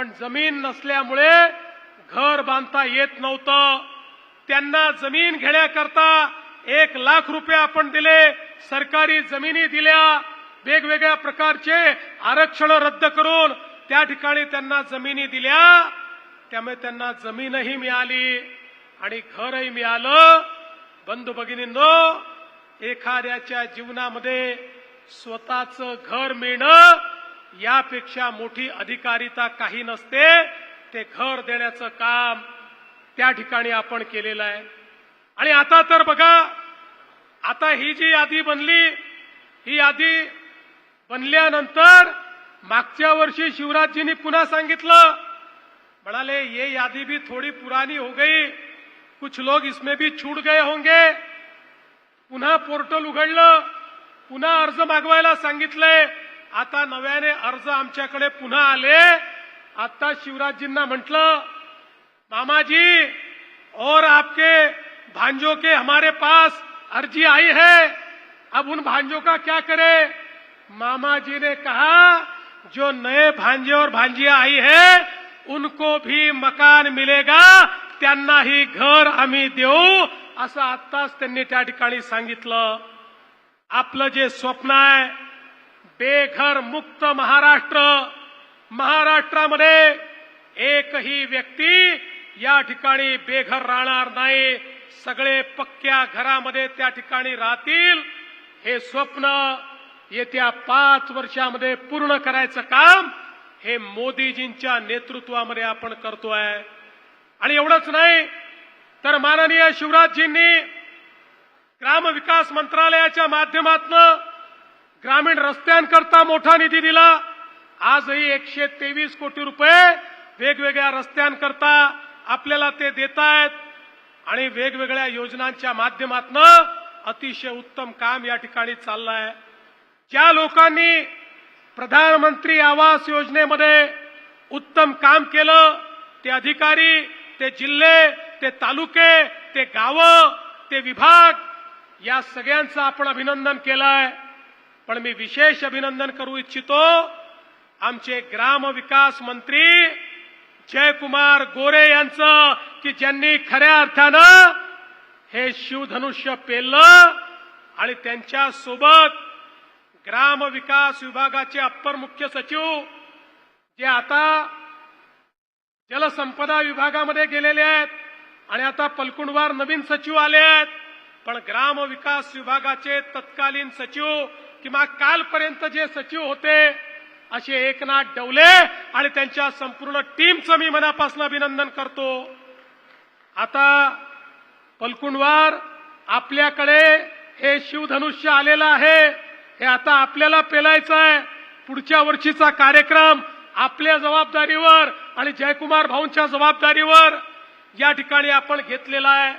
पण जमीन नसल्यामुळे घर बांधता येत नव्हतं। त्यांना जमीन घेण्याकरता 1 लाख रुपये आपण दिले, सरकारी जमिनी दिल्या, वेगवेगळ्या प्रकारचे आरक्षण रद्द करून त्या ठिकाणी त्यांना जमिनी दिल्या। त्यामुळे त्यांना जमीनही मिळाली आणि घरही मिळालं। बंधू भगिनींनो, एखाद्याच्या जीवनामध्ये स्वतःचं घर मिळणं यापेक्षा मोठी अधिकारिता काही नसते। ते घर देण्याचं काम त्या ठिकाणी आपण केलेलं आहे। आणि आता तर बघा, आता ही जी यादी बनली, ही यादी बनल्यानंतर मागच्या वर्षी शिवराजजींनी पुन्हा सांगितलं, म्हणाले ये यादी भी थोड़ी पुरानी हो गई, कुछ लोग इसमें भी छूट गए होंगे। पुन्हा पोर्टल उघडलं, पुन्हा अर्ज मागवायला सांगितलंय। आता नव्याने अर्ज आमच्याकडे पुन्हा आले। आता शिवराजजींना म्हटलं, मामा जी और आपके भांजों के हमारे पास अर्जी आई है, अब उन भांजों का क्या करें। मामा जी ने कहा, जो नए भांजे और भांजिया आई है उनको भी मकान मिलेगा, त्यांनाही घर आम्ही देऊ, असं आत्ताच त्यांनी त्या ठिकाणी सांगितलं। आपलं जे स्वप्न आहे बेघर मुक्त महाराष्ट्र, महाराष्ट्रामध्ये एकही व्यक्ती या ठिकाणी बेघर राहणार नाही, सगळे पक्क्या घरामध्ये त्या ठिकाणी राहतील। हे स्वप्न येत्या 5 वर्षामध्ये पूर्ण करायचं काम हे मोदीजींच्या नेतृत्वामध्ये आपण करतोय। आणि एवढंच नाही तर माननीय शिवराजजींनी ग्रामविकास मंत्रालयाच्या माध्यमातून ग्रामीण रस्त्यांकरता मोठा निधी दिला। आजही 123 कोटी रुपये वेगवेगळ्या रस्त्यांकरता आपल्याला ते देतायत आणि वेगवेगळ्या योजनांच्या माध्यमातून अतिशय उत्तम काम या ठिकाणी चाललंय। ज्या लोकांनी प्रधानमंत्री आवास योजनेमध्ये उत्तम काम केलं, ते अधिकारी, ते जिल्हे, ते तालुके, ते गावं, ते विभाग, या सगळ्यांचं आपण अभिनंदन केलंय। पण मी विशेष अभिनंदन करू इच्छितो आमचे ग्रामविकास मंत्री जयकुमार गोरे यांचं, की ज्यांनी खऱ्या अर्थानं हे शिवधनुष्य पेललं आणि त्यांच्या सोबत ग्रामविकास विभागाचे अप्पर मुख्य सचिव जे आता जलसंपदा विभागामध्ये गेलेले आहेत आणि आता पलकुंडवार नवीन सचिव आले आहेत, पण ग्रामविकास विभागाचे तत्कालीन सचिव किंवा कालपर्यंत जे सचिव होते असे एकनाथ डवले आणि त्यांच्या संपूर्ण टीमचं मी मनापासून अभिनंदन करतो। आता पलकुंडवार आपल्याकडे हे शिवधनुष्य आलेलं आहे, हे आता आपल्याला पेलायचं आहे। पुढच्या वर्षीचा कार्यक्रम आपल्या जबाबदारीवर आणि जयकुमार भाऊंच्या जबाबदारीवर या ठिकाणी आपण घेतलेला आहे।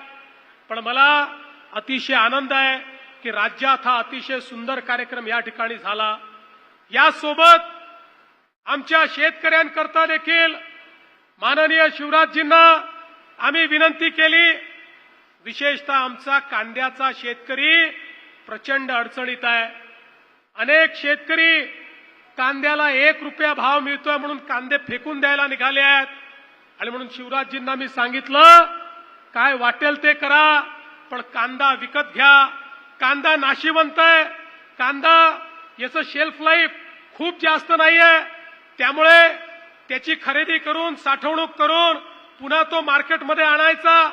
पण मला अतिशय आनंद आहे की राज्यात हा अतिशय सुंदर कार्यक्रम या ठिकाणी झाला। यासोबत आमच्या शेतकऱ्यांकरता देखील माननीय शिवराजजींना आम्ही विनंती केली, विशेषतः आमचा कांद्याचा शेतकरी प्रचंड अडचणीत आहे। अनेक शेतकरी कांद्याला 1 रुपया भाव मिळतोय म्हणून कांदे फेकून द्यायला निघाले आहेत आणि म्हणून शिवराजजींना मी सांगितलं, काय वाटेल ते करा, पण कांदा विकत घ्या। कांदा नाशिवंत आहे, कांदा याचं शेल्फ लाईफ खूप जास्त नाहीये, त्यामुळे त्याची खरेदी करून साठवणूक करून पुन्हा तो मार्केटमध्ये आणायचा,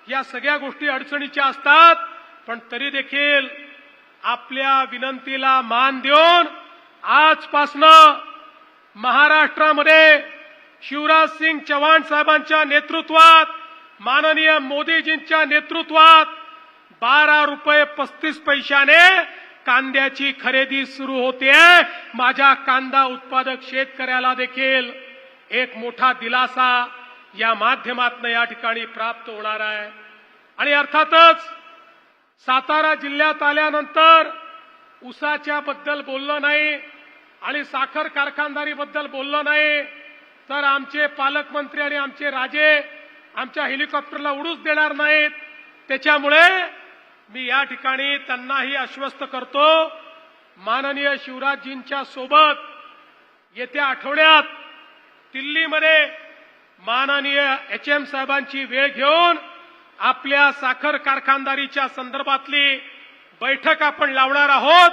या सगळ्या गोष्टी अडचणीच्या असतात। पण तरी देखील आपल्या विनंतीला मान देऊन आजपासनं महाराष्ट्रामध्ये शिवराज सिंग चौहान साहेबांच्या नेतृत्वात, माननीय मोदीजींच्या नेतृत्वात 12 रुपये 35 पैशाने कांद्याची खरेदी सुरू होते। माझ्या कांदा उत्पादक शेतकऱ्याला देखील एक मोठा दिलासा या माध्यमातून या ठिकाणी प्राप्त होणार आहे। आणि अर्थातच सातारा जिल्ह्यात आल्यानंतर ऊसाच्या बद्दल बोललो नाही आणि साखर कारखानदारीबद्दल बोललो नाही, तर आमचे पालकमंत्री आणि आमचे राजे आमच्या हेलिकॉप्टरला उडूच देणार नाहीत। त्याच्यामुळे मी या ठिकाणी त्यांनाही आश्वस्त करतो, माननीय शिवराजजींच्या सोबत येत्या आठवड्यात दिल्लीमध्ये माननीय एचएम साहेबांची वेळ घेऊन आपल्या साखर कारखानदारीच्या संदर्भातली बैठक आपण लावणार आहोत.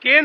केंद्र